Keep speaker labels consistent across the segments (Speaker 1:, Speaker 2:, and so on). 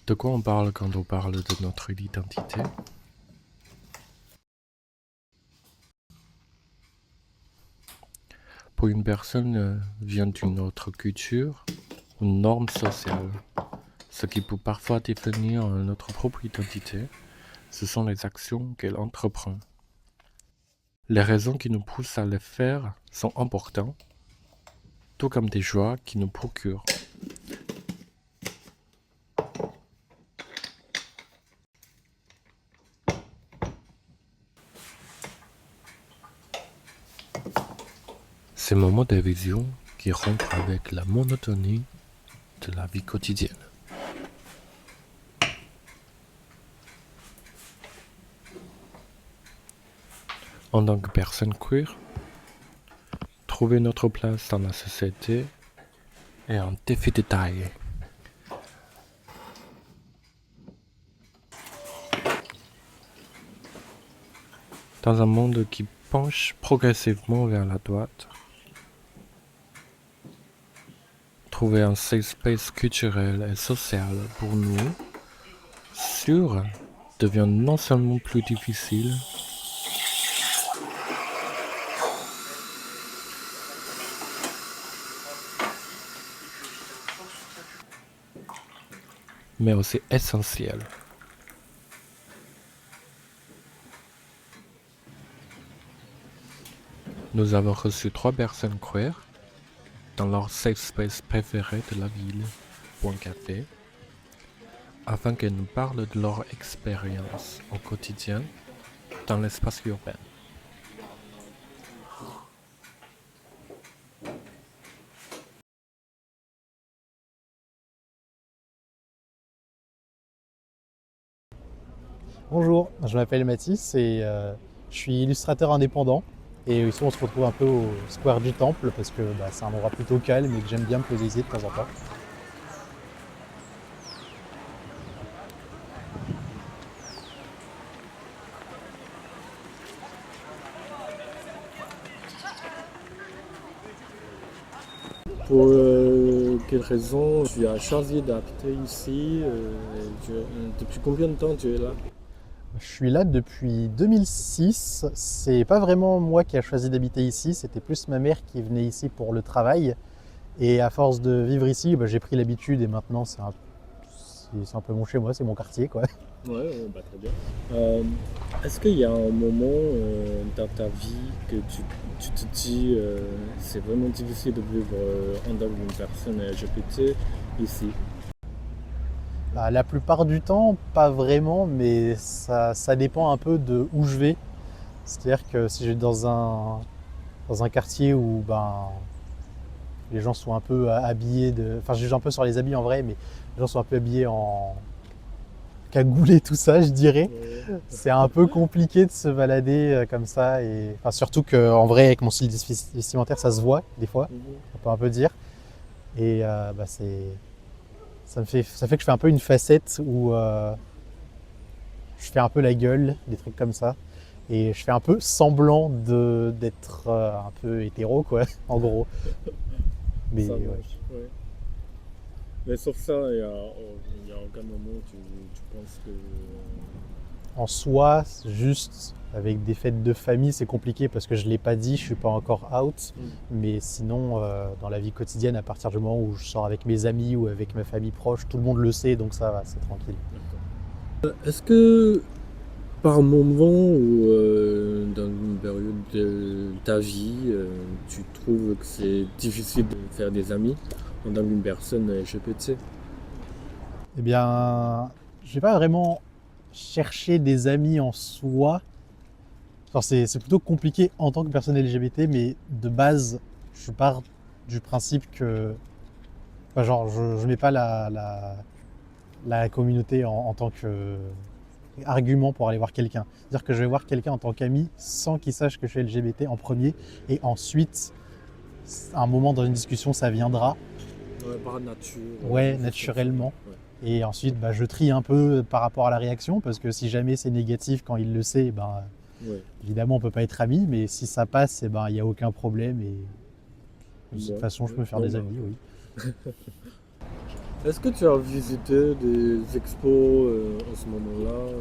Speaker 1: De quoi on parle quand on parle de notre identité? Pour une personne vient d'une autre culture, une norme sociale, ce qui peut parfois définir notre propre identité, ce sont les actions qu'elle entreprend. Les raisons qui nous poussent à les faire sont importantes, tout comme des joies qui nous procurent. Ces moments de vision qui rompent avec la monotonie de la vie quotidienne. En tant que personne queer, trouver notre place dans la société est un défi de taille. Dans un monde qui penche progressivement vers la droite, trouver un safe space culturel et social pour nous, sûr, devient non seulement plus difficile, mais aussi essentiel. Nous avons reçu 3 personnes queer dans leur safe space préféré de la ville, Point Café, afin qu'elles nous parlent de leur expérience au quotidien dans l'espace urbain.
Speaker 2: Bonjour, je m'appelle Mathis et je suis illustrateur indépendant. Et ici on se retrouve un peu au square du Temple parce que c'est un endroit plutôt calme et que j'aime bien me poser ici de temps en temps.
Speaker 3: Pour quelle raison tu as choisi d'habiter ici depuis combien de temps tu es là?
Speaker 2: Je suis là depuis 2006. C'est pas vraiment moi qui a choisi d'habiter ici, c'était plus ma mère qui venait ici pour le travail. Et à force de vivre ici, j'ai pris l'habitude et maintenant c'est un peu mon chez moi, c'est mon quartier quoi.
Speaker 3: Très bien. Est-ce qu'il y a un moment dans ta vie que tu te dis c'est vraiment difficile de vivre en tant qu'une personne LGBT ici?
Speaker 2: La plupart du temps, pas vraiment, mais ça dépend un peu de où je vais. C'est-à-dire que si je vais dans un quartier où les gens sont un peu habillés Enfin, je juge un peu sur les habits en vrai, mais les gens sont un peu habillés en cagoulés, tout ça, je dirais. C'est un peu compliqué de se balader comme ça. Et... Enfin, surtout qu'en vrai, avec mon style vestimentaire, ça se voit des fois, on peut un peu dire. Et ça fait que je fais un peu une facette où je fais un peu la gueule, des trucs comme ça. Et je fais un peu semblant d'être un peu hétéro, quoi, en gros. Mais
Speaker 3: Ça
Speaker 2: ouais.
Speaker 3: marche, ouais. Mais sauf ça, il y a aucun moment où tu penses que...
Speaker 2: En soi, juste avec des fêtes de famille, c'est compliqué parce que je ne l'ai pas dit, je suis pas encore out. Mais sinon, dans la vie quotidienne, à partir du moment où je sors avec mes amis ou avec ma famille proche, tout le monde le sait, donc ça va, c'est tranquille.
Speaker 3: Est-ce que par moment ou dans une période de ta vie, tu trouves que c'est difficile de faire des amis en tant qu'une personne LGBT?
Speaker 2: Eh bien, je vais pas vraiment chercher des amis en soi. Enfin, c'est plutôt compliqué en tant que personne LGBT, mais de base, je pars du principe que genre, je mets pas la communauté en tant que argument pour aller voir quelqu'un. C'est-à-dire que je vais voir quelqu'un en tant qu'ami sans qu'il sache que je suis LGBT en premier, et ensuite, à un moment dans une discussion, ça viendra.
Speaker 3: Ouais, par nature.
Speaker 2: Ouais, naturellement. Et ensuite, je trie un peu par rapport à la réaction, parce que si jamais c'est négatif quand il le sait,
Speaker 3: Ouais.
Speaker 2: évidemment, on peut pas être amis, mais si ça passe, il n'y a aucun problème. Et de toute façon, je peux faire des amis, oui.
Speaker 3: Est-ce que tu as visité des expos en ce moment-là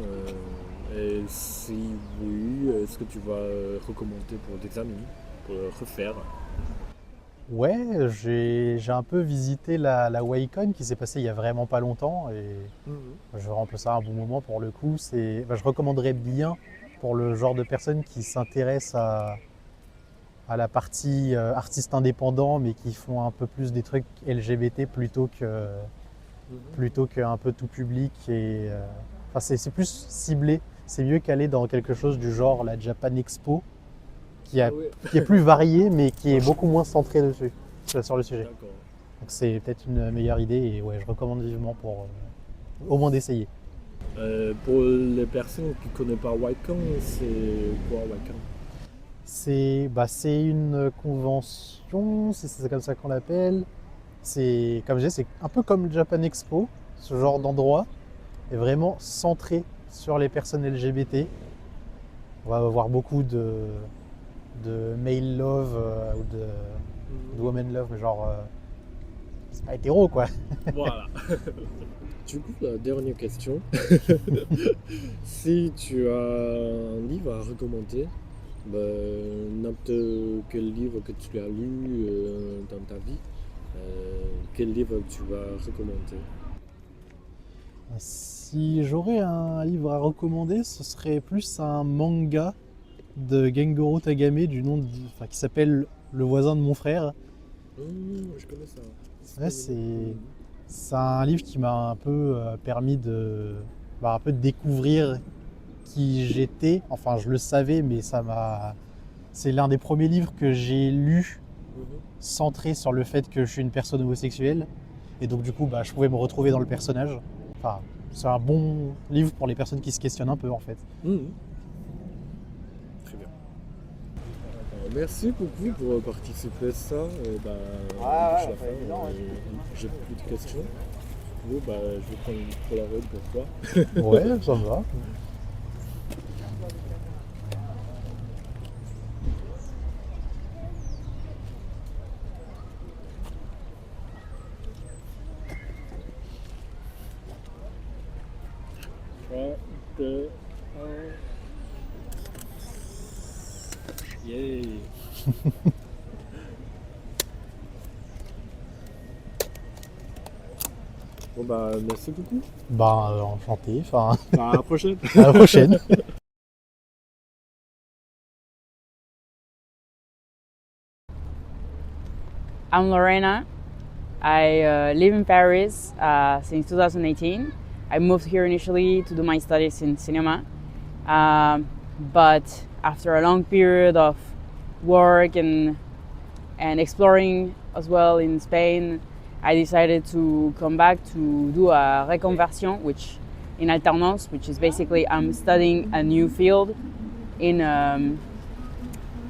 Speaker 3: et si oui, est-ce que tu vas recommander pour des amis, pour le refaire?
Speaker 2: Ouais, j'ai un peu visité la Wacom qui s'est passée il y a vraiment pas longtemps et je vraiment passé ça un bon moment pour le coup. Je recommanderais bien pour le genre de personnes qui s'intéressent à la partie artistes indépendants mais qui font un peu plus des trucs LGBT plutôt qu'un peu tout public enfin c'est plus ciblé. C'est mieux qu'aller dans quelque chose du genre la Japan Expo
Speaker 3: Ah oui,
Speaker 2: qui est plus varié mais qui est beaucoup moins centré dessus, sur le sujet.
Speaker 3: d'accord.
Speaker 2: Donc c'est peut-être une meilleure idée et ouais, je recommande vivement pour au moins d'essayer.
Speaker 3: Pour les personnes qui ne connaissent pas Wacom, c'est quoi Wacom?
Speaker 2: C'est une convention, si c'est comme ça qu'on l'appelle. C'est comme je disais, c'est un peu comme le Japan Expo, ce genre d'endroit est vraiment centré sur les personnes LGBT. On va avoir beaucoup de male love ou de woman love, mais genre c'est pas hétéro quoi.
Speaker 3: Voilà. Du coup, la dernière question. Si tu as un livre à recommander, n'importe quel livre que tu as lu dans ta vie, quel livre tu vas recommander?
Speaker 2: Si j'aurais un livre à recommander, ce serait plus un manga de Gengoro Tagame qui s'appelle Le voisin de mon frère.
Speaker 3: Je connais ça.
Speaker 2: Ouais, c'est un livre qui m'a un peu permis un peu de découvrir qui j'étais. Enfin, je le savais, mais c'est l'un des premiers livres que j'ai lu centré sur le fait que je suis une personne homosexuelle. Et donc, du coup, je pouvais me retrouver dans le personnage. Enfin, c'est un bon livre pour les personnes qui se questionnent un peu, en fait.
Speaker 3: Très bien. Merci beaucoup pour participer à ça. Et
Speaker 2: Ouais,
Speaker 3: je la
Speaker 2: évident,
Speaker 3: fin, j'ai plus de questions. Du coup, je vais prendre une Polaroid pour toi.
Speaker 2: Ouais, ça me va.
Speaker 3: Un, deux, un. Yay! Bon merci beaucoup.
Speaker 2: Enchanté. Enfin,
Speaker 3: À la prochaine.
Speaker 2: à la prochaine.
Speaker 4: I'm Lorena. I live in Paris since 2018. I moved here initially to do my studies in cinema, but after a long period of work and exploring as well in Spain, I decided to come back to do a reconversion, which in alternance, which is basically I'm studying a new field in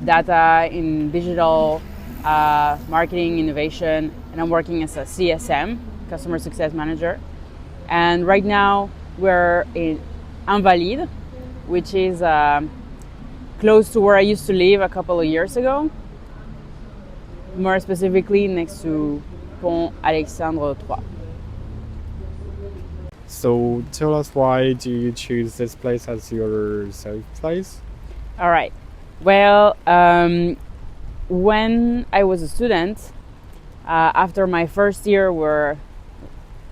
Speaker 4: data, in digital marketing, innovation, and I'm working as a CSM, Customer Success Manager. And right now we're in Invalides, which is close to where I used to live a couple of years ago, more specifically next to Pont Alexandre III.
Speaker 5: So tell us, why do you choose this place as your safe place?
Speaker 4: All right. Well, when I was a student, after my first year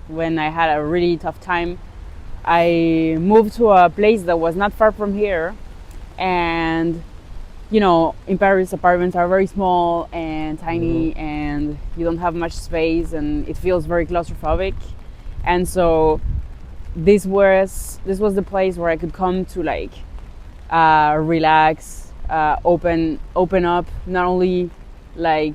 Speaker 4: when I had a really tough time, I moved to a place that was not far from here. And, you know, in Paris, apartments are very small and tiny, and you don't have much space, and it feels very claustrophobic. And so this was the place where I could come to relax, open up, not only to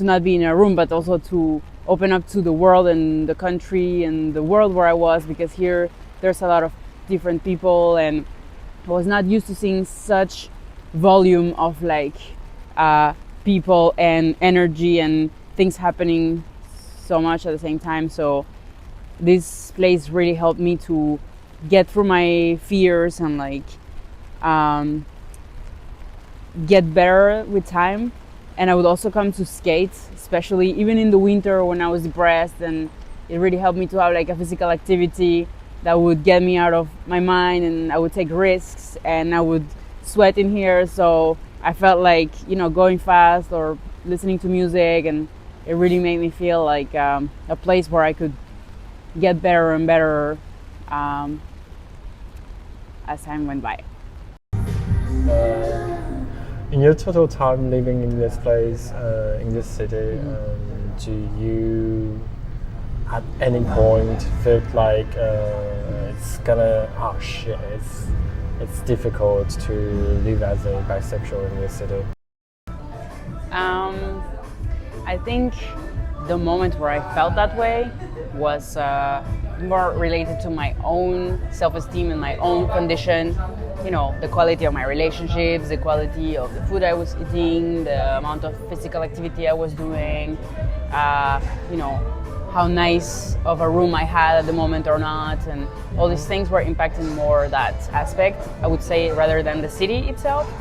Speaker 4: not be in a room, but also to open up to the world and the country and the world where I was, because here there's a lot of different people, and I was not used to seeing such volume of people and energy and things happening so much at the same time. So this place really helped me to get through my fears and get better with time. and I would also come to skate, especially even in the winter when I was depressed, and it really helped me to have like a physical activity that would get me out of my mind, and I would take risks and I would sweat in here, so I felt like, you know, going fast or listening to music, and it really made me feel like a place where I could get better and better as time went by.
Speaker 5: In your total time living in this place, in this city, do you at any point feel like it's gonna, oh shit, it's difficult to live as a bisexual in this city?
Speaker 4: I think the moment where I felt that way was more related to my own self-esteem and my own condition. You know, the quality of my relationships, the quality of the food I was eating, the amount of physical activity I was doing, you know, how nice of a room I had at the moment or not, and all these things were impacting more that aspect, I would say, rather than the city itself.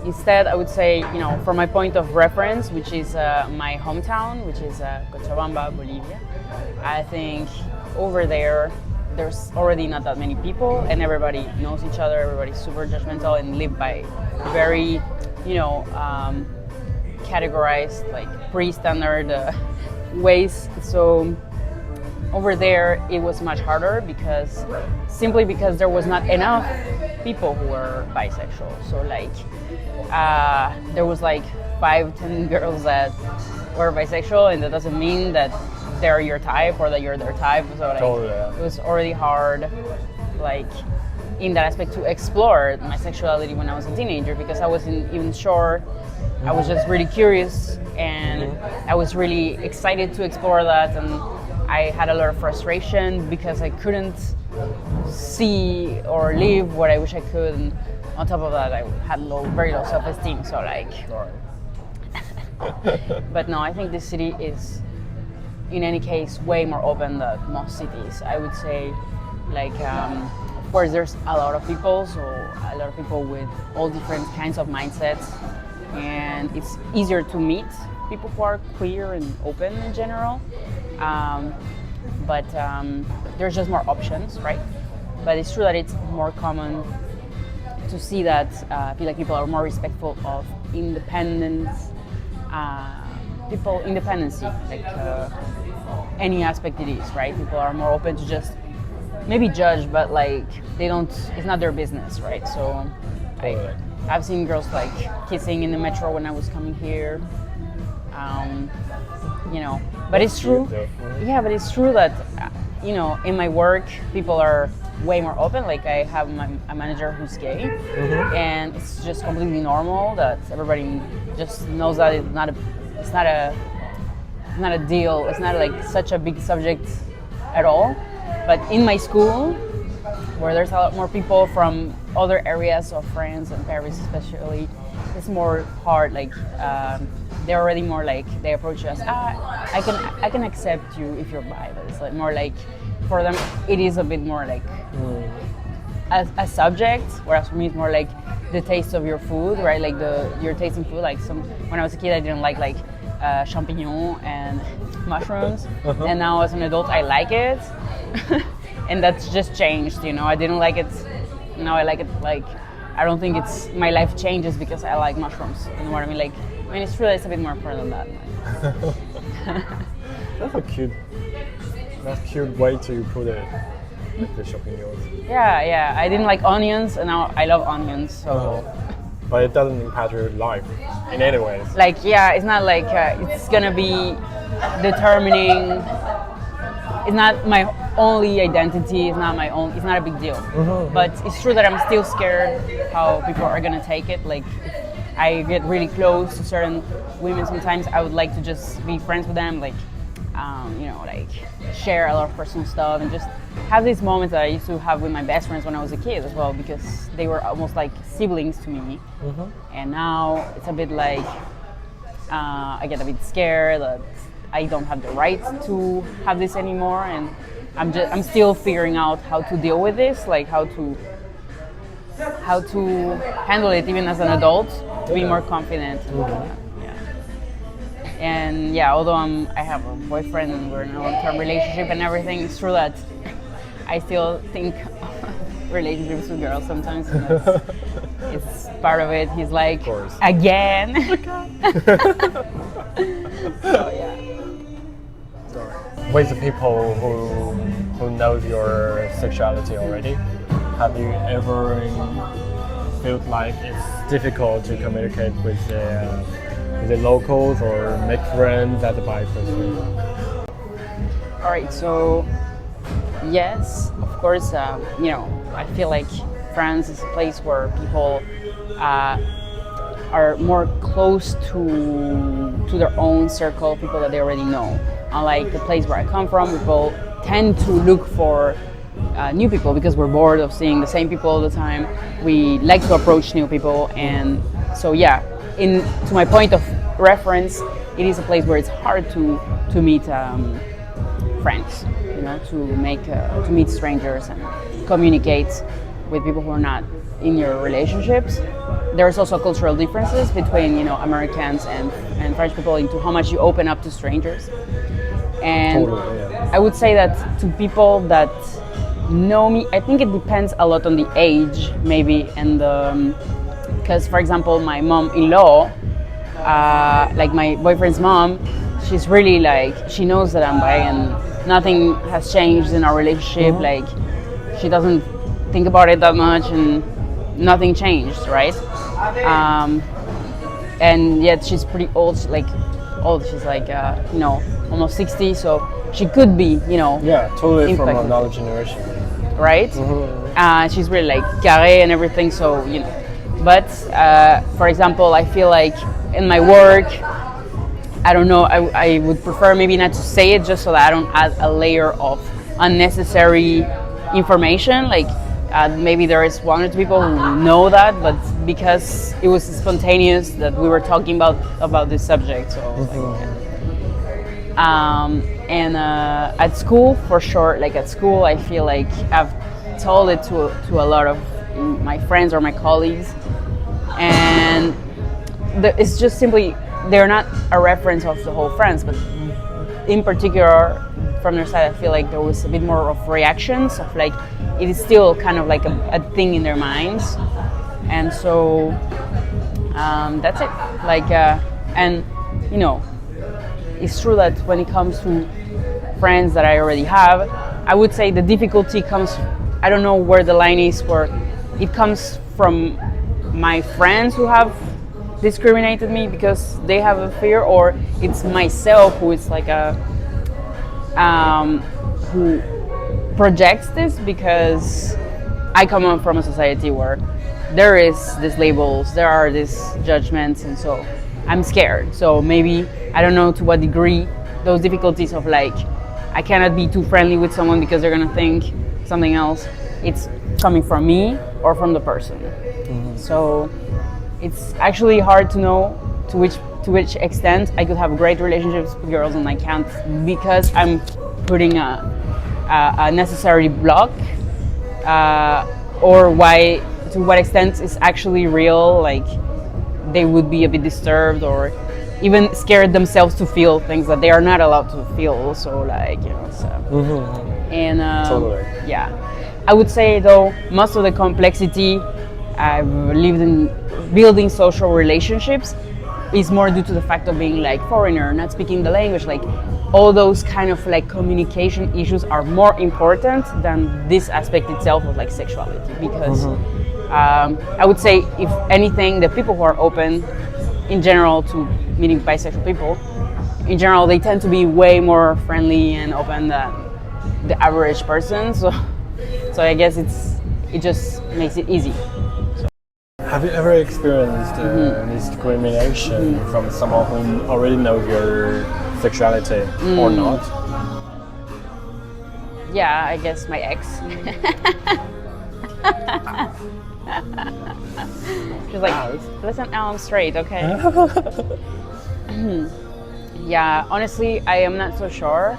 Speaker 4: Instead, I would say, you know, from my point of reference, which is my hometown, which is Cochabamba, Bolivia, I think over there's already not that many people, and everybody knows each other, everybody's super judgmental and live by very, you know, categorized, like pre-standard ways. So over there it was much harder simply because there was not enough people who were bisexual. So like there was like 5-10 girls that were bisexual, and that doesn't mean that they're your type or that you're their type. So like it was already hard, like in that aspect, to explore my sexuality when I was a teenager, because I wasn't even sure. I was just really curious, and I was really excited to explore that, and I had a lot of frustration because I couldn't see or live what I wish I could, and on top of that I had very low self-esteem, so like but no, I think this city is in any case way more open than most cities. I would say, like of course there's a lot of people, so a lot of people with all different kinds of mindsets, and it's easier to meet people who are queer and open in general, but there's just more options, right? But it's true that it's more common to see that I feel like people are more respectful of independency, like any aspect it is, right? People are more open to just maybe judge, but like it's not their business, right? So I've seen girls like kissing in the metro when I was coming here, you know, but it's true. Yeah, but it's true that, you know, in my work, people are way more open. Like I have a manager who's gay, and it's just completely normal that everybody just knows that it's not a deal. It's not like such a big subject at all. But in my school, where there's a lot more people from other areas of France and Paris especially, it's more hard. Like they're already more like, they approach us, I can accept you if you're bi, but it's like more like, for them it is a bit more like a subject, whereas for me it's more like the taste of your food, right? Like you're tasting food. Like when I was a kid I didn't like champignons and mushrooms, and now as an adult I like it. And that's just changed, you know. I didn't like it, now I like it. Like I don't think it's my life changes because I like mushrooms, you know what I mean? Like, I mean, it's true that it's a bit more important than that.
Speaker 5: That's a cute way to put it, like the champignons.
Speaker 4: Yeah, I didn't like onions, and now I love onions, so.
Speaker 5: But it doesn't impact your life in any ways.
Speaker 4: Like, yeah, it's not like it's gonna be determining. It's not my only identity. It's not a big deal. But it's true that I'm still scared how people are gonna take it. Like, if I get really close to certain women sometimes, I would like to just be friends with them, like, you know, like share a lot of personal stuff and just have these moments that I used to have with my best friends when I was a kid as well, because they were almost like siblings to me. And now it's a bit like I get a bit scared that I don't have the right to have this anymore, and I'm still figuring out how to deal with this, like how how to handle it even as an adult, to be more confident. And yeah, although I have a boyfriend and we're in a long-term relationship and everything, it's true that I still think relationships with girls sometimes. And it's part of it. He's like, again. So yeah.
Speaker 5: With the people who know your sexuality already, have you ever felt like it's difficult to communicate with the locals or make friends as a bi person?
Speaker 4: All right, so yes, of course, I feel like France is a place where people are more close to their own circle, people that they already know. Unlike the place where I come from, people tend to look for new people because we're bored of seeing the same people all the time. We like to approach new people, and so yeah, to my point of reference, it is a place where it's hard to meet friends, to meet strangers and communicate with people who are not in your relationships. There's also cultural differences between Americans and French people into how much you open up to strangers. And
Speaker 5: Totally, yeah.
Speaker 4: I would say that to people that know me, I think it depends a lot on the age, maybe, and because, for example, my mom-in-law, like my boyfriend's mom, she's really like, she knows that I'm bi and nothing has changed in our relationship. Like, she doesn't think about it that much and nothing changed, right? And yet she's pretty old, she's like almost 60, so she could be,
Speaker 5: Yeah, totally from
Speaker 4: impacted.
Speaker 5: another generation.
Speaker 4: Right? She's really like carré and everything, so But for example, I feel like in my work, I don't know, I would prefer maybe not to say it just so that I don't add a layer of unnecessary information. Like maybe there is one or two people who know that, but because it was spontaneous that we were talking about this subject, so. And at school, for sure, like at school, I feel like I've told it to a lot of my friends or my colleagues, and it's just simply, they're not a reference of the whole France, but in particular, from their side, I feel like there was a bit more of reactions of like, it is still kind of like a thing in their minds, and so that's it. Like, and it's true that when it comes to friends that I already have, I would say the difficulty comes, I don't know where the line is, where it comes from my friends who have discriminated me because they have a fear, or it's myself who is like who projects this because I come up from a society where there is these labels, there are these judgments, and so I'm scared. So maybe, I don't know to what degree those difficulties of like, I cannot be too friendly with someone because they're gonna think something else. It's coming from me or from the person. So it's actually hard to know to which extent I could have great relationships with girls and I can't because I'm putting a necessary block, or to what extent is actually real, like they would be a bit disturbed or even scared themselves to feel things that they are not allowed to feel. So like, so. And
Speaker 5: Totally.
Speaker 4: yeah, I would say though, most of the complexity I've lived in building social relationships is more due to the fact of being like foreigner, not speaking the language. Like all those kind of like communication issues are more important than this aspect itself of like sexuality, because I would say, if anything, the people who are open in general to meeting bisexual people, in general, they tend to be way more friendly and open than the average person. So I guess it just makes it easy.
Speaker 5: Have you ever experienced discrimination from someone who already knows your sexuality or not?
Speaker 4: Yeah, I guess my ex. She's like, listen, I'm straight, okay? Yeah, honestly, I am not so sure.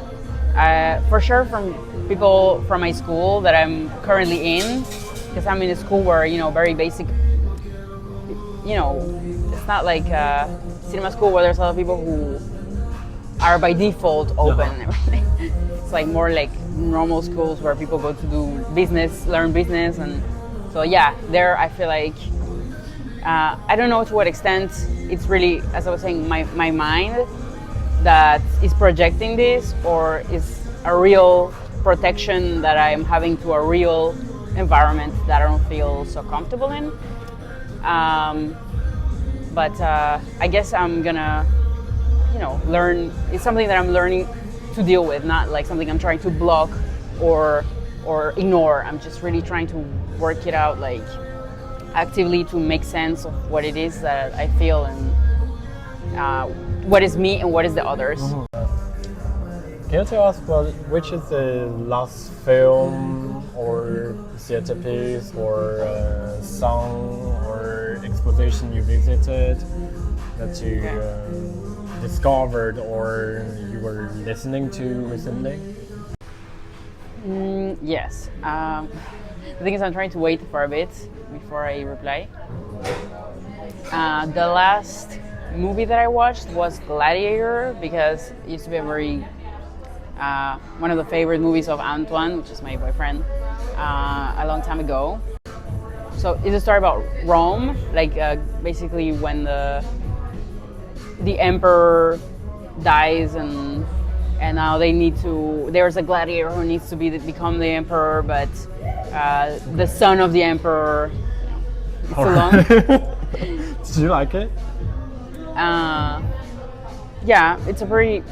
Speaker 4: For sure, from people from my school that I'm currently in, because I'm in a school where, you know, very basic, you know, it's not like a cinema school where there's a lot of people who are by default open and everything. It's like more like normal schools where people go to do business, learn business, and so yeah, there I feel like I don't know to what extent it's really, as I was saying, my mind that is projecting this, or is a real protection that I'm having to a real environment that I don't feel so comfortable in. But I guess I'm gonna, you know, learn. It's something that I'm learning to deal with, not like something I'm trying to block or ignore. I'm just really trying to work it out, like actively, to make sense of what it is that I feel and what is me and what is the others.
Speaker 5: Can you tell us which is the last film or theater piece or song or exposition you visited that you discovered or you were listening to recently?
Speaker 4: Yes. The thing is, I'm trying to wait for a bit before I reply. The last movie that I watched was Gladiator, because it used to be a very one of the favorite movies of Antoine, which is my boyfriend, a long time ago. So it's a story about Rome, like basically when the emperor dies and now they need to. There's a gladiator who needs to become the emperor, but the son of the emperor. It's too long.
Speaker 5: Did you like it?
Speaker 4: Yeah, it's a pretty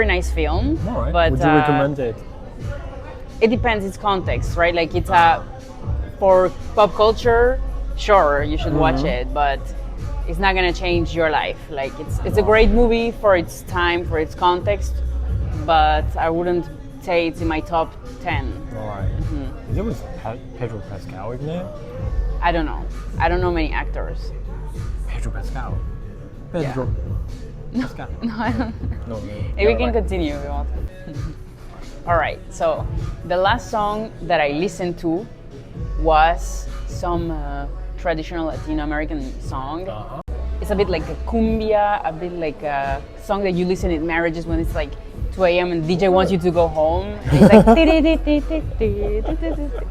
Speaker 4: nice film.
Speaker 5: All right.
Speaker 4: But
Speaker 5: would you recommend it?
Speaker 4: It depends its context, right? Like it's for pop culture, sure, you should watch it, but it's not gonna change your life. Like it's a great movie for its time, for its context, but I wouldn't say it's in my top 10.
Speaker 5: All right. Is it with Pedro Pascal in there?
Speaker 4: I don't know. I don't know many actors.
Speaker 5: Pedro Pascal. Pedro. Pascal.
Speaker 4: No, I don't.
Speaker 5: No.
Speaker 4: Maybe we can continue if you want. All right. So the last song that I listened to was some traditional Latin American song. It's a bit like a cumbia, a bit like a song that you listen in marriages when it's like 2 a.m. and DJ wants you to go home. And it's like,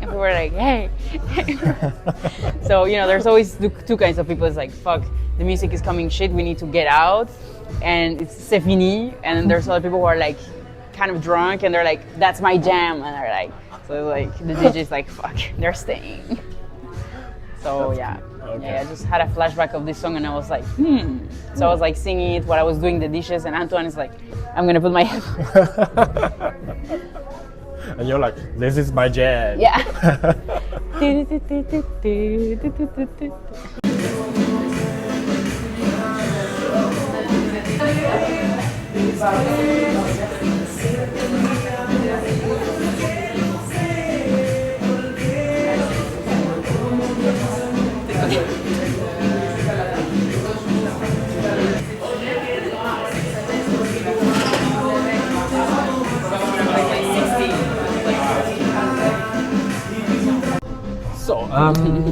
Speaker 4: and we were like, hey. So, you know, there's always two kinds of people. It's like, fuck, the music is coming shit, we need to get out. And it's c'est fini. And then there's other people who are like kind of drunk and they're like, that's my jam. And they're like, so like the DJ's like, fuck, they're staying. So yeah.
Speaker 5: Okay.
Speaker 4: Yeah, I just had a flashback of this song and I was like, So I was like singing it while I was doing the dishes, and Antoine is like, I'm gonna put my headphones.
Speaker 5: And you're like, this is my jam.
Speaker 4: Yeah.
Speaker 5: So,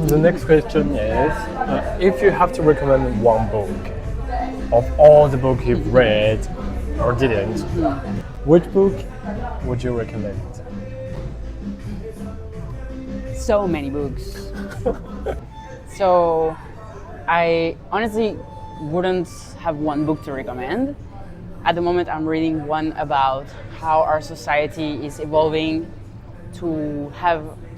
Speaker 5: the next question is, if you have to recommend one book of all the books you've read or didn't, which book would you recommend?
Speaker 4: So many books. So I honestly wouldn't have one book to recommend. At the moment I'm reading one about how our society is evolving to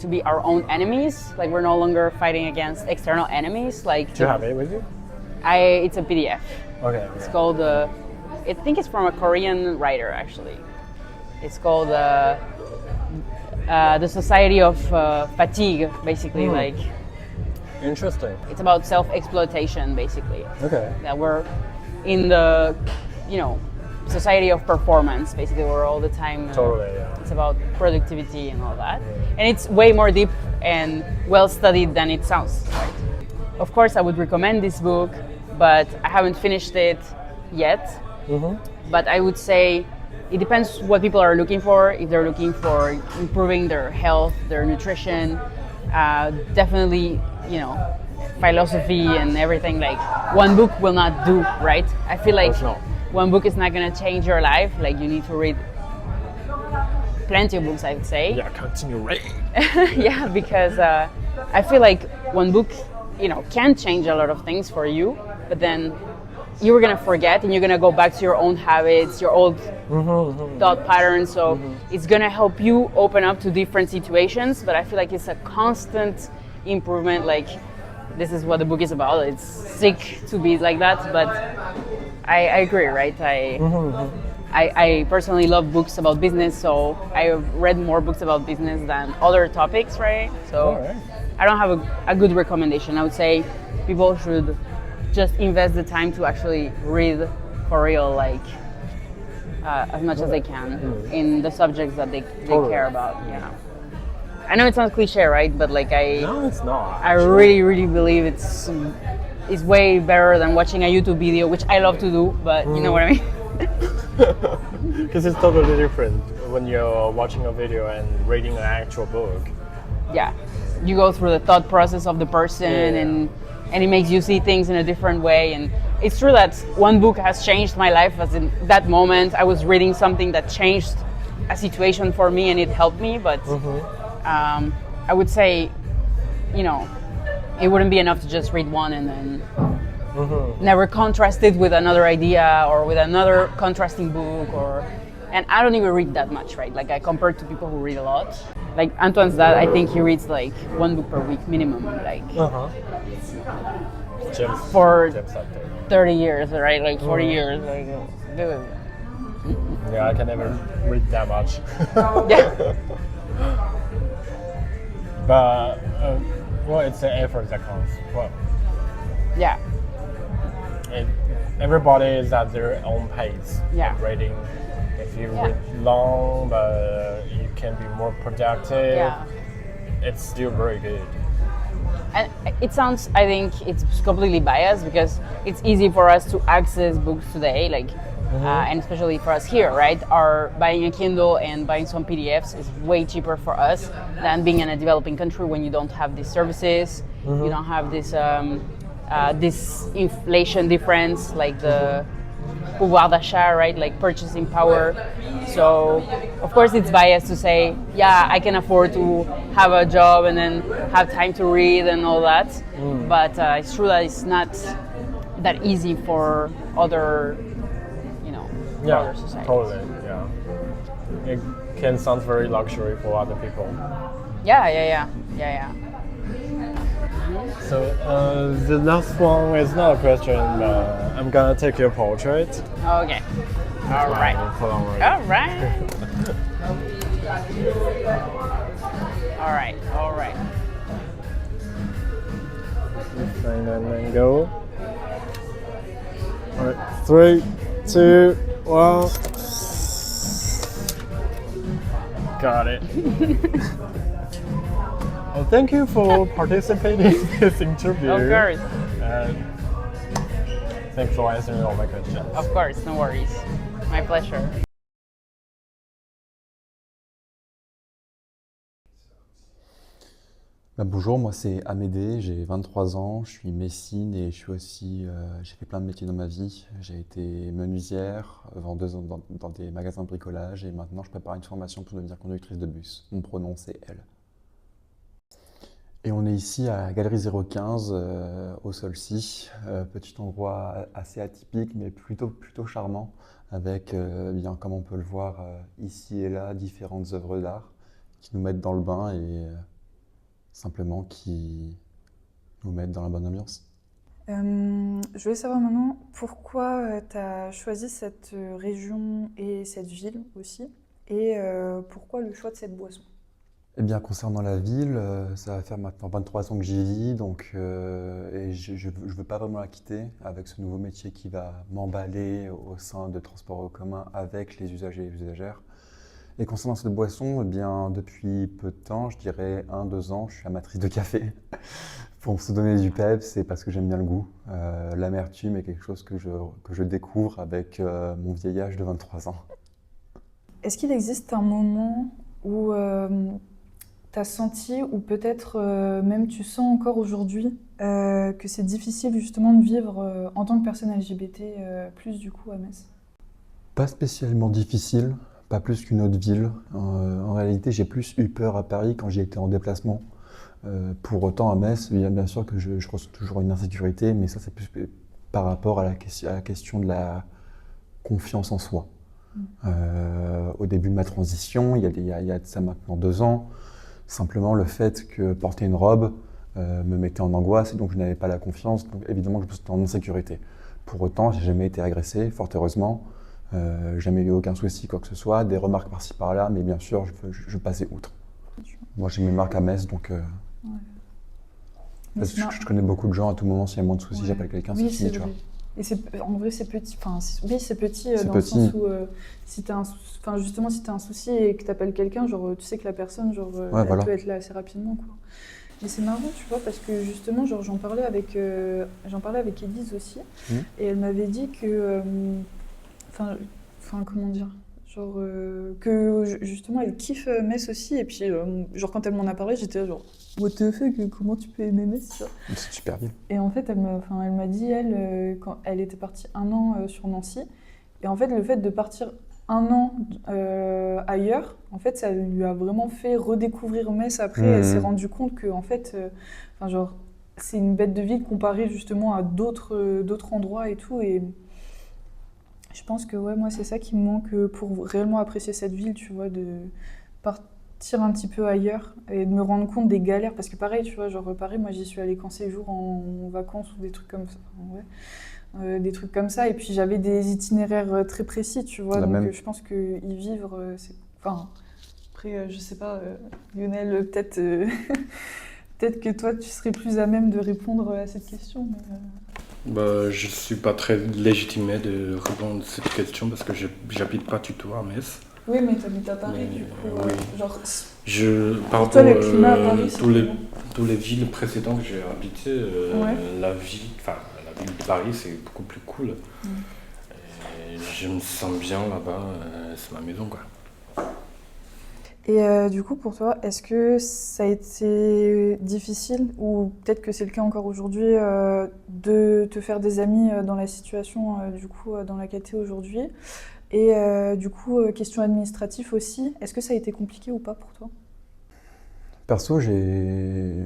Speaker 4: be our own enemies. Like we're no longer fighting against external enemies. Like
Speaker 5: Do you have it with you?
Speaker 4: It's a PDF.
Speaker 5: Okay.
Speaker 4: It's called I think it's from a Korean writer actually. It's called the Society of Fatigue, basically. Like
Speaker 5: Interesting.
Speaker 4: it's about self-exploitation, basically.
Speaker 5: Okay.
Speaker 4: That we're in the, society of performance, basically. We're all the time.
Speaker 5: Totally, yeah.
Speaker 4: It's about productivity and all that, and it's way more deep and well studied than it sounds. Right? Of course, I would recommend this book, but I haven't finished it yet. But I would say it depends what people are looking for. If they're looking for improving their health, their nutrition, definitely, you know, philosophy and everything, like one book will not do, right? I feel like
Speaker 5: course not.
Speaker 4: one book is not going to change your life. Like you need to read plenty of books, I would say.
Speaker 5: Yeah, continue reading.
Speaker 4: Yeah, because I feel like one book, you know, can change a lot of things for you, but then you're gonna forget and you're gonna go back to your own habits, your old thought patterns. So it's gonna help you open up to different situations. But I feel like it's a constant improvement. Like this is what the book is about. It's sick to be like that, but I agree, right? I personally love books about business, so I read more books about business than other topics, right? So
Speaker 5: Alright.
Speaker 4: I don't have a good recommendation. I would say people should just invest the time to actually read for real, like as much as they can in the subjects that they care about. Yeah. I know it sounds cliche, right? But like
Speaker 5: No, it's not.
Speaker 4: I really, really believe it's way better than watching a YouTube video, which I love to do, but you know what I mean?
Speaker 5: Because it's totally different when you're watching a video and reading an actual book.
Speaker 4: Yeah. You go through the thought process of the person and it makes you see things in a different way. And it's true that one book has changed my life, as in that moment I was reading something that changed a situation for me and it helped me. But I would say, you know, it wouldn't be enough to just read one and then never contrast it with another idea or with another contrasting book. And I don't even read that much, right? Like I compare to people who read a lot. Like Antoine's dad, I think he reads like one book per week minimum, like
Speaker 5: James,
Speaker 4: for
Speaker 5: James up there.
Speaker 4: 30 years, right? Like 40 years, like dude.
Speaker 5: Yeah, I can never read that much.
Speaker 4: Yeah.
Speaker 5: But well, it's the effort that counts. Well,
Speaker 4: Yeah.
Speaker 5: everybody is at their own pace.
Speaker 4: Yeah.
Speaker 5: of reading. If you read long, but you can be more productive.
Speaker 4: Yeah.
Speaker 5: It's still very good.
Speaker 4: And it sounds, I think it's completely biased because it's easy for us to access books today, like, and especially for us here, right? Buying a Kindle and buying some PDFs is way cheaper for us than being in a developing country when you don't have these services, you don't have this inflation difference, like the pouvoir d'achat, right? Like purchasing power. So, of course, it's biased to say, yeah, I can afford to have a job and then have time to read and all that. But it's true that it's not that easy for other, you know,
Speaker 5: Yeah,
Speaker 4: other societies.
Speaker 5: totally. Yeah, it can sound very luxury for other people.
Speaker 4: Yeah.
Speaker 5: So the last one is not a question, but I'm gonna take your portrait.
Speaker 4: Okay. All right.
Speaker 5: Hold on, wait.
Speaker 4: All right. All right.
Speaker 5: And then go. All right, 3, 2, 1. Got it. Well, thank you for participating in this interview.
Speaker 4: Of course.
Speaker 5: And thanks for answering all my questions.
Speaker 4: Of course. No worries. My pleasure.
Speaker 6: Bonjour, moi c'est Amédée, j'ai 23 ans, je suis messine et je suis aussi, j'ai fait plein de métiers dans ma vie. J'ai été menuisière, vendeuse dans des magasins de bricolage et maintenant je prépare une formation pour devenir conductrice de bus. Mon pronom c'est elle. Et on est ici à Galerie 015 au Solcy, petit endroit assez atypique mais plutôt charmant avec, bien comme on peut le voir ici et là, différentes œuvres d'art qui nous mettent dans le bain et simplement qui nous mettent dans la bonne ambiance.
Speaker 7: Je voulais savoir maintenant pourquoi tu as choisi cette région et cette ville aussi, et pourquoi le choix de cette boisson.
Speaker 6: Eh bien, concernant la ville, ça va faire maintenant 23 ans que j'y vis, donc et je ne veux pas vraiment la quitter avec ce nouveau métier qui va m'emballer au sein de transports en commun avec les usagers et les usagères. Et concernant cette boisson, eh bien, depuis peu de temps, je dirais 1-2 ans, je suis amatrice de café. Pour se donner du peps, c'est parce que j'aime bien le goût. L'amertume est quelque chose que je découvre avec mon vieil âge de 23 ans.
Speaker 7: Est-ce qu'il existe un moment où t'as senti, ou peut-être même tu sens encore aujourd'hui, que c'est difficile justement de vivre en tant que personne LGBT plus du coup à Metz?
Speaker 6: Pas spécialement difficile, pas plus qu'une autre ville. En réalité, j'ai plus eu peur à Paris quand j'y étais en déplacement. Pour autant, à Metz, bien sûr que je ressens toujours une insécurité, mais ça, c'est plus par rapport à la question de la confiance en soi. Au début de ma transition, il y a de ça maintenant 2 ans, simplement le fait que porter une robe me mettait en angoisse et donc je n'avais pas la confiance, donc évidemment que je me sentais en insécurité. Pour autant, j'ai jamais été agressé, fort heureusement, jamais eu aucun souci, quoi que ce soit, des remarques par-ci par-là, mais bien sûr, je passais outre. Moi, j'ai mes marques à Metz, donc parce que je connais beaucoup de gens, à tout moment, s'il y a moins de soucis, j'appelle quelqu'un,
Speaker 7: Oui,
Speaker 6: c'est fini,
Speaker 7: c'est
Speaker 6: tu vois.
Speaker 7: vrai. Et en vrai, c'est petit. Enfin, oui, c'est petit
Speaker 6: C'est
Speaker 7: dans
Speaker 6: petit.
Speaker 7: le sens où si t'as justement, si t'as un souci et que t'appelles quelqu'un, genre, tu sais que la personne, genre,
Speaker 6: Ouais,
Speaker 7: elle
Speaker 6: voilà.
Speaker 7: peut être là assez rapidement, quoi. Mais c'est marrant, tu vois, parce que justement, genre, j'en parlais avec Élise aussi, et elle m'avait dit que, comment dire, genre, justement, elle kiffe Metz aussi, et puis, genre, quand elle m'en a parlé, j'étais là, genre, what the fuck, comment tu peux aimer Metz, tu vois.
Speaker 6: C'est super bien.
Speaker 7: Et en fait, elle m'a dit, quand elle était partie 1 an sur Nancy, et en fait, le fait de partir 1 an ailleurs, en fait, ça lui a vraiment fait redécouvrir Metz. Après, elle s'est rendue compte que, en fait, genre, c'est une bête de ville comparée justement à d'autres endroits et tout. Et je pense que, ouais, moi, c'est ça qui me manque pour réellement apprécier cette ville, tu vois, de partir un petit peu ailleurs et de me rendre compte des galères. Parce que pareil, tu vois, genre Paris, moi, j'y suis allée qu'en séjour en vacances ou des trucs comme ça. Ouais. Des trucs comme ça, et puis j'avais des itinéraires très précis, tu vois,
Speaker 6: La
Speaker 7: donc
Speaker 6: même.
Speaker 7: je pense que y vivre, c'est... Enfin, après, je sais pas, Lionel, peut-être peut-être que toi, tu serais plus à même de répondre à cette question, mais...
Speaker 1: Bah, je suis pas très légitimé de répondre à cette question parce que j'habite pas du tout à Metz.
Speaker 7: Oui, mais t'habites à Paris,
Speaker 1: Mais,
Speaker 7: du coup,
Speaker 1: oui.
Speaker 7: genre...
Speaker 1: Par
Speaker 7: Pour toi,
Speaker 1: rapport
Speaker 7: le climat à Paris, c'est
Speaker 1: tous les
Speaker 7: comment?
Speaker 1: tous les villes précédentes que j'ai habitées,
Speaker 7: Ouais.
Speaker 1: la ville de Paris, c'est beaucoup plus cool. Et je me sens bien là-bas, c'est ma maison, quoi.
Speaker 7: Et du coup, pour toi, est-ce que ça a été difficile, ou peut-être que c'est le cas encore aujourd'hui, de te faire des amis dans la situation du coup, dans laquelle tu es aujourd'hui? Et du coup, question administrative aussi, est-ce que ça a été compliqué ou pas pour toi?
Speaker 6: Perso, j'ai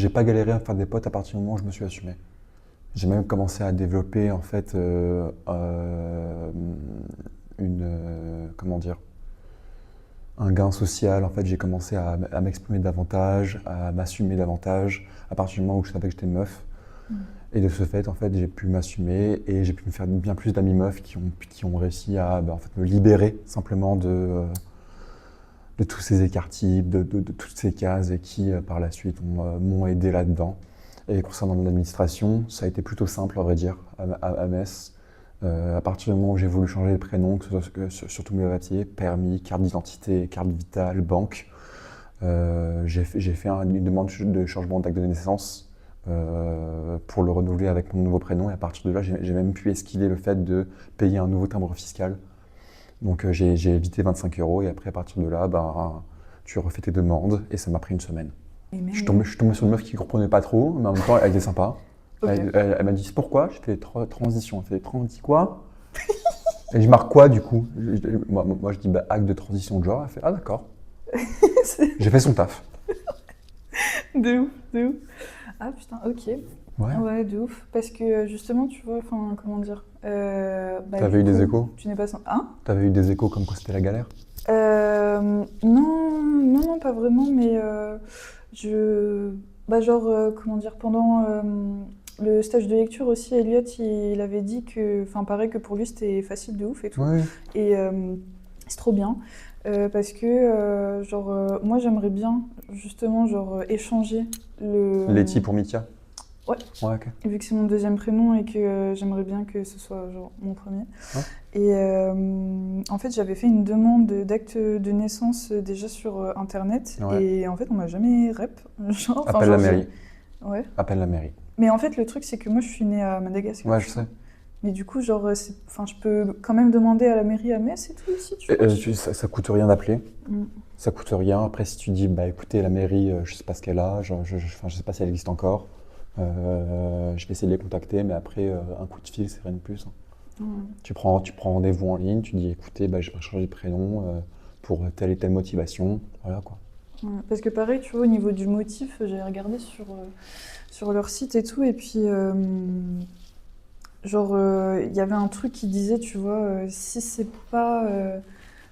Speaker 6: pas galéré à faire des potes à partir du moment où je me suis assumé. J'ai même commencé à développer en fait comment dire, un gain social. En fait, j'ai commencé à m'exprimer davantage, à m'assumer davantage à partir du moment où je savais que j'étais meuf. Et de ce fait, en fait, j'ai pu m'assumer et j'ai pu me faire bien plus d'amis meufs qui ont réussi à en fait, me libérer simplement de tous ces écarts types, de toutes ces cases et qui, par la suite, m'ont aidé là-dedans. Et concernant l'administration, ça a été plutôt simple, à vrai dire, à Metz. À partir du moment où j'ai voulu changer de prénom, que ce soit sur tous mes papiers, permis, carte d'identité, carte vitale, banque, j'ai fait une demande de changement d'acte de naissance pour le renouveler avec mon nouveau prénom. Et à partir de là, j'ai même pu esquiver le fait de payer un nouveau timbre fiscal. Donc j'ai évité 25 € et après, à partir de là, tu refais tes demandes et ça m'a pris une semaine. Je suis tombé sur une meuf qui ne comprenait pas trop, mais en même temps, elle était sympa.
Speaker 7: Okay.
Speaker 6: Elle m'a dit c'est pourquoi? J'ai fait transition. Elle fait transi quoi? Et je marque quoi du coup? Moi je dis acte de transition de genre. Elle fait ah d'accord. J'ai fait son taf.
Speaker 7: De ouf, de ouf. Ah putain, ok.
Speaker 6: Ouais,
Speaker 7: de ouf. Parce que justement, tu vois, enfin, comment dire.
Speaker 6: T'avais eu des échos?
Speaker 7: Tu n'es pas. Hein?
Speaker 6: T'avais eu des échos comme quoi c'était la galère?
Speaker 7: Non, pas vraiment, mais comment dire, pendant le stage de lecture aussi, Elliot, il avait dit que, enfin, pareil que pour lui, c'était facile de ouf et tout.
Speaker 6: Ouais.
Speaker 7: Et c'est trop bien. Parce que, moi, j'aimerais bien, justement, échanger le...
Speaker 6: Letty pour Mithia?
Speaker 7: Ouais.
Speaker 6: Ouais, ok.
Speaker 7: Vu que c'est mon deuxième prénom et que j'aimerais bien que ce soit mon premier.
Speaker 6: Ouais.
Speaker 7: Et en fait, j'avais fait une demande d'acte de naissance déjà sur Internet.
Speaker 6: Ouais.
Speaker 7: Et en fait, on m'a jamais rep.
Speaker 6: Appelle la mairie.
Speaker 7: Ouais.
Speaker 6: Appelle la mairie.
Speaker 7: Mais en fait, le truc, c'est que moi, je suis née à Madagascar.
Speaker 6: Ouais, je sais.
Speaker 7: Mais du coup, genre, enfin, je peux quand même demander à la mairie à Metz et tout ici, tu vois.
Speaker 6: Ça coûte rien d'appeler.
Speaker 7: Mm.
Speaker 6: Ça coûte rien. Après, si tu dis, bah écoutez, la mairie, je sais pas ce qu'elle a, enfin, je sais pas si elle existe encore. Je vais essayer de les contacter, mais après, un coup de fil, c'est rien de plus, hein.
Speaker 7: Mm.
Speaker 6: Tu prends rendez-vous en ligne, tu dis, écoutez, bah, j'aimerais changer de prénom pour telle et telle motivation. Voilà quoi.
Speaker 7: Ouais, parce que pareil, tu vois, au niveau du motif, j'avais regardé sur leur site et tout, et puis genre, il y avait un truc qui disait, tu vois, si c'est pas...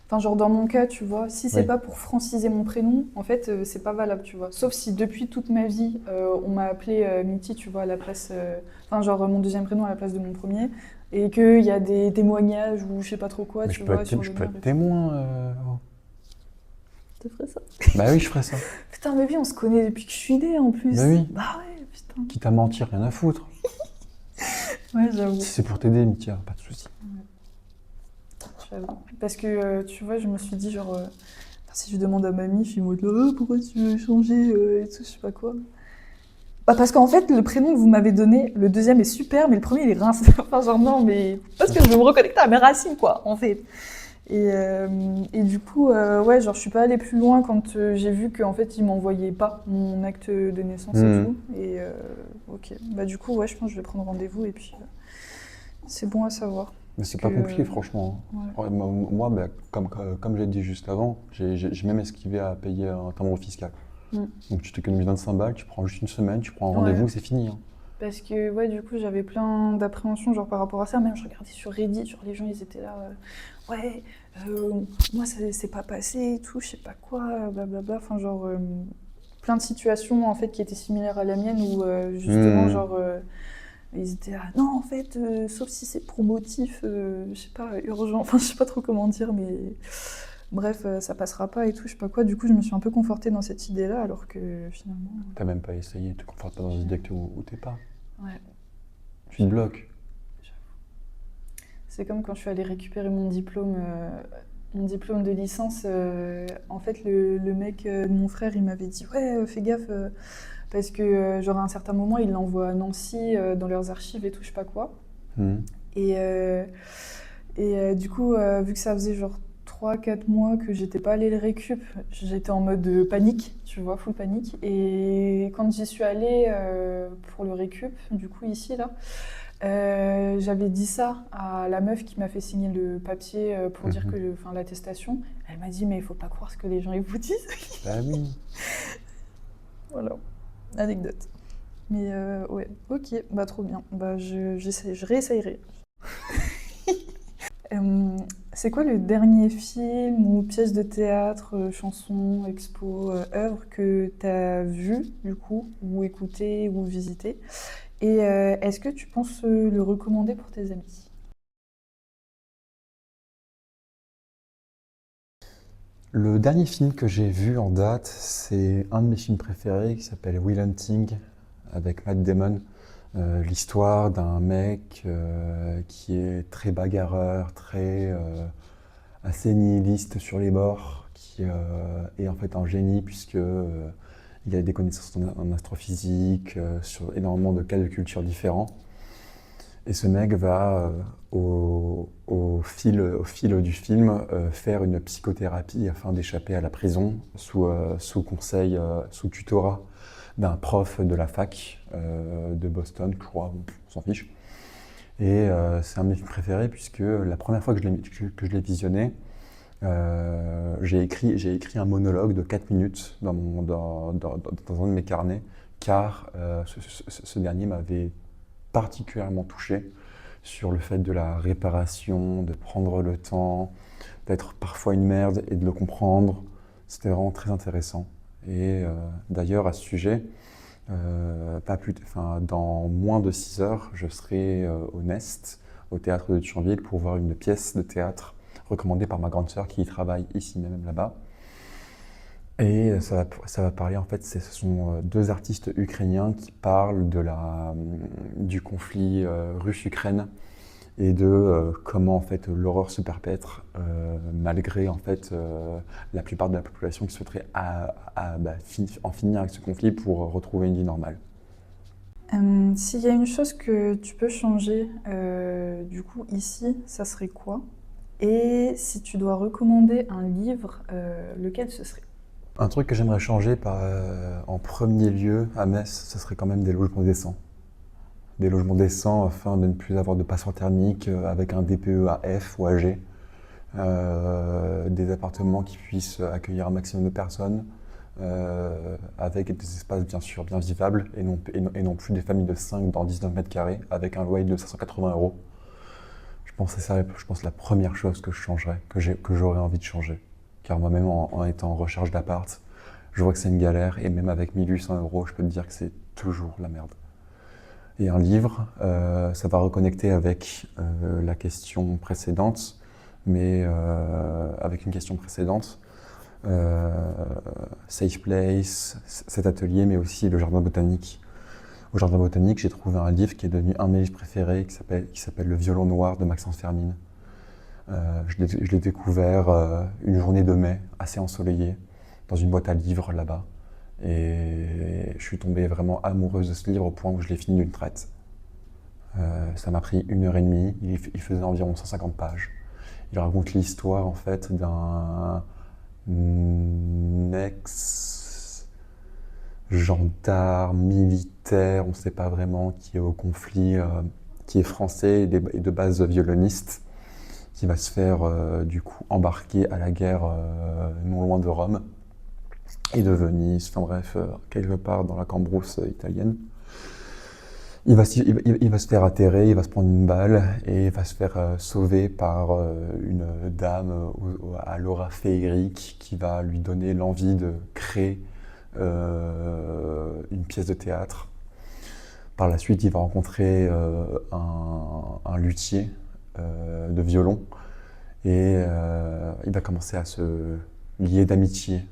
Speaker 7: Enfin, genre dans mon cas, tu vois, si c'est
Speaker 6: Oui.
Speaker 7: pas pour franciser mon prénom, en fait, c'est pas valable, tu vois. Sauf si depuis toute ma vie, on m'a appelé Mitty, tu vois, à la place... Enfin, genre mon deuxième prénom à la place de mon premier, et qu'il y a des témoignages ou je sais pas trop quoi,
Speaker 6: Mais
Speaker 7: tu vois, sur
Speaker 6: je
Speaker 7: le
Speaker 6: peux
Speaker 7: mur
Speaker 6: être
Speaker 7: et tout.
Speaker 6: témoin.
Speaker 7: Tu ferais ça?
Speaker 6: Bah oui, je ferais ça.
Speaker 7: Putain, mais oui, on se connaît depuis que je suis née, en plus.
Speaker 6: Bah oui.
Speaker 7: Bah ouais, putain.
Speaker 6: Quitte à mentir, rien à foutre.
Speaker 7: Ouais, j'avoue.
Speaker 6: Si c'est pour t'aider, Mitya, pas de souci.
Speaker 7: J'avoue. Parce que, tu vois, je me suis dit, genre, si je demande à mamie, je suis en mode, oh, pourquoi tu veux changer et tout, je sais pas quoi. Bah, parce qu'en fait, le prénom que vous m'avez donné, le deuxième est super, mais le premier, il est rince. Enfin, genre, non, mais parce que je veux me reconnecter à mes racines, quoi, en fait. Et du coup, ouais, genre, je suis pas allée plus loin quand j'ai vu qu'en fait, ils m'envoyaient pas mon acte de naissance et
Speaker 6: Mhm.
Speaker 7: tout. Et ok. Bah, du coup, ouais, je pense que je vais prendre rendez-vous et puis c'est bon à savoir.
Speaker 6: Mais c'est
Speaker 7: Parce
Speaker 6: pas
Speaker 7: que,
Speaker 6: compliqué, franchement.
Speaker 7: ouais.
Speaker 6: Ouais, moi, bah, comme j'ai dit juste avant, j'ai même esquivé à payer un timbre fiscal.
Speaker 7: Mm.
Speaker 6: Donc tu t'économises 25 balles, tu prends juste une semaine, tu prends un
Speaker 7: Ouais.
Speaker 6: rendez-vous, c'est fini, hein.
Speaker 7: Parce que, ouais, du coup, j'avais plein d'appréhensions, genre, par rapport à ça. Même, je regardais sur Reddit, genre, les gens, ils étaient là, ouais, moi, ça s'est pas passé et tout, je sais pas quoi, blablabla. Enfin, genre, plein de situations, en fait, qui étaient similaires à la mienne, où, justement, genre, ils étaient là, non, en fait, sauf si c'est pour motif, je sais pas, urgent, enfin, je sais pas trop comment dire, mais... Bref, ça passera pas et tout, je sais pas quoi. Du coup, je me suis un peu confortée dans cette idée-là, alors que, finalement...
Speaker 6: T'as même pas essayé, tu te confortes pas dans une idée où t'es pas.
Speaker 7: Ouais.
Speaker 6: Tu te bloques.
Speaker 7: C'est comme quand je suis allée récupérer mon diplôme de licence. En fait, le mec de mon frère, il m'avait dit, ouais, fais gaffe, parce que, genre, à un certain moment, il l'envoie à Nancy, dans leurs archives et tout, je sais pas quoi.
Speaker 6: Mhm.
Speaker 7: Du coup, vu que ça faisait genre 3-4 mois que j'étais pas allée le récup, j'étais en mode panique, tu vois, full panique. Et quand j'y suis allée pour le récup, du coup, ici, là, j'avais dit ça à la meuf qui m'a fait signer le papier pour dire que, enfin, l'attestation. Elle m'a dit, mais il faut pas croire ce que les gens ils vous disent.
Speaker 6: Bah oui.
Speaker 7: Voilà, anecdote. Mais ouais, ok, bah trop bien. Bah je réessayerai. C'est quoi le dernier film ou pièce de théâtre, chanson, expo, œuvre que tu as vu, du coup, ou écouté ou visité? Et est-ce que tu penses le recommander pour tes amis?
Speaker 6: Le dernier film que j'ai vu en date, c'est un de mes films préférés qui s'appelle Will Hunting avec Matt Damon. L'histoire d'un mec qui est très bagarreur, assez nihiliste sur les bords, qui est en fait un génie puisque il a des connaissances en astrophysique, sur énormément de cas de culture différents. Et ce mec va, au fil du film, faire une psychothérapie afin d'échapper à la prison sous conseil, sous tutorat d'un prof de la fac de Boston, je crois, on s'en fiche. Et c'est un de mes films préférés puisque la première fois que je l'ai visionné, j'ai écrit un monologue de 4 minutes dans un de mes carnets, car ce dernier m'avait particulièrement touché sur le fait de la réparation, de prendre le temps, d'être parfois une merde et de le comprendre. C'était vraiment très intéressant. Et d'ailleurs, à ce sujet, dans moins de 6 heures, je serai au Nest, au théâtre de Thionville, pour voir une pièce de théâtre recommandée par ma grande sœur qui y travaille ici même là-bas. Et ça va parler, en fait, ce sont 2 artistes ukrainiens qui parlent du conflit russe-Ukraine et de comment en fait l'horreur se perpètre malgré en fait la plupart de la population qui souhaiterait en finir avec ce conflit pour retrouver une vie normale.
Speaker 7: S'il y a une chose que tu peux changer, du coup, ici, ça serait quoi? Et si tu dois recommander un livre, lequel ce serait?
Speaker 6: Un truc que j'aimerais changer en premier lieu à Metz, ce serait quand même des logements décents. Des logements décents afin de ne plus avoir de passoires thermiques avec un DPE à F ou à G. Des appartements qui puissent accueillir un maximum de personnes, avec des espaces bien sûr bien vivables et non plus des familles de 5 dans 19 mètres carrés avec un loyer de 580 €. Je pense que c'est ça, je pense la première chose que je changerais, que j'aurais envie de changer. Car moi-même en étant en recherche d'appart, je vois que c'est une galère et même avec 1800 €, je peux te dire que c'est toujours la merde. Et un livre, ça va reconnecter avec la question précédente, mais avec une question précédente. Safe Place, cet atelier, mais aussi le jardin botanique. Au jardin botanique, j'ai trouvé un livre qui est devenu un de mes livres préférés, qui s'appelle Le violon noir de Maxence Fermine. Je l'ai découvert une journée de mai, assez ensoleillée, dans une boîte à livres là-bas. Et je suis tombé vraiment amoureuse de ce livre au point où je l'ai fini d'une traite. Ça m'a pris 1h30, il faisait environ 150 pages. Il raconte l'histoire en fait d'un ex-gendarme militaire, on ne sait pas vraiment, qui est au conflit, qui est français et de base violoniste, qui va se faire du coup embarquer à la guerre non loin de Rome et de Venise, enfin bref, quelque part dans la Cambrousse italienne. Il va se faire atterrer, il va se prendre une balle et il va se faire sauver par une dame à l'aura féerique qui va lui donner l'envie de créer une pièce de théâtre. Par la suite, il va rencontrer un luthier de violon et il va commencer à se lier d'amitié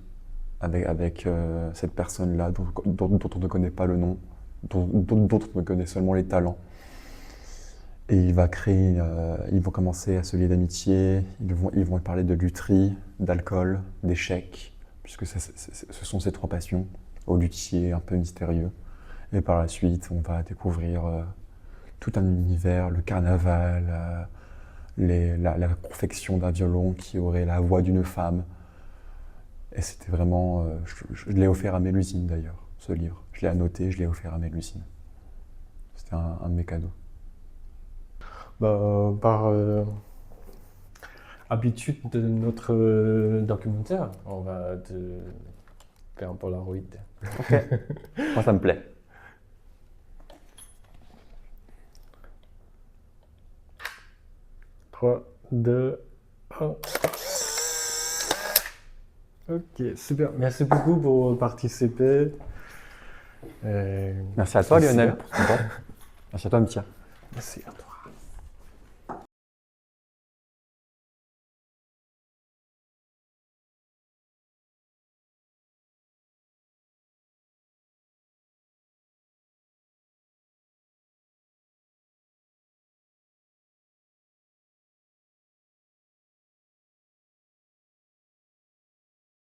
Speaker 6: avec cette personne-là dont on ne connaît pas le nom, dont on connaît seulement les talents. Et ils vont commencer à se lier d'amitié, ils vont parler de lutherie, d'alcool, d'échecs, puisque ce sont ces trois passions, au luthier un peu mystérieux. Et par la suite, on va découvrir tout un univers, le carnaval, la confection d'un violon qui aurait la voix d'une femme. Et c'était vraiment... je l'ai offert à Mélusine d'ailleurs, ce livre. Je l'ai annoté, je l'ai offert à Mélusine. C'était un de mes cadeaux.
Speaker 5: Par habitude de notre documentaire, on va te faire un Polaroid.
Speaker 6: Ok, moi ça me plaît.
Speaker 5: Trois, deux, un. Ok, super. Merci beaucoup pour participer.
Speaker 6: Merci à toi Lionel pour ton temps. Merci à toi Mithia.
Speaker 5: Merci à toi.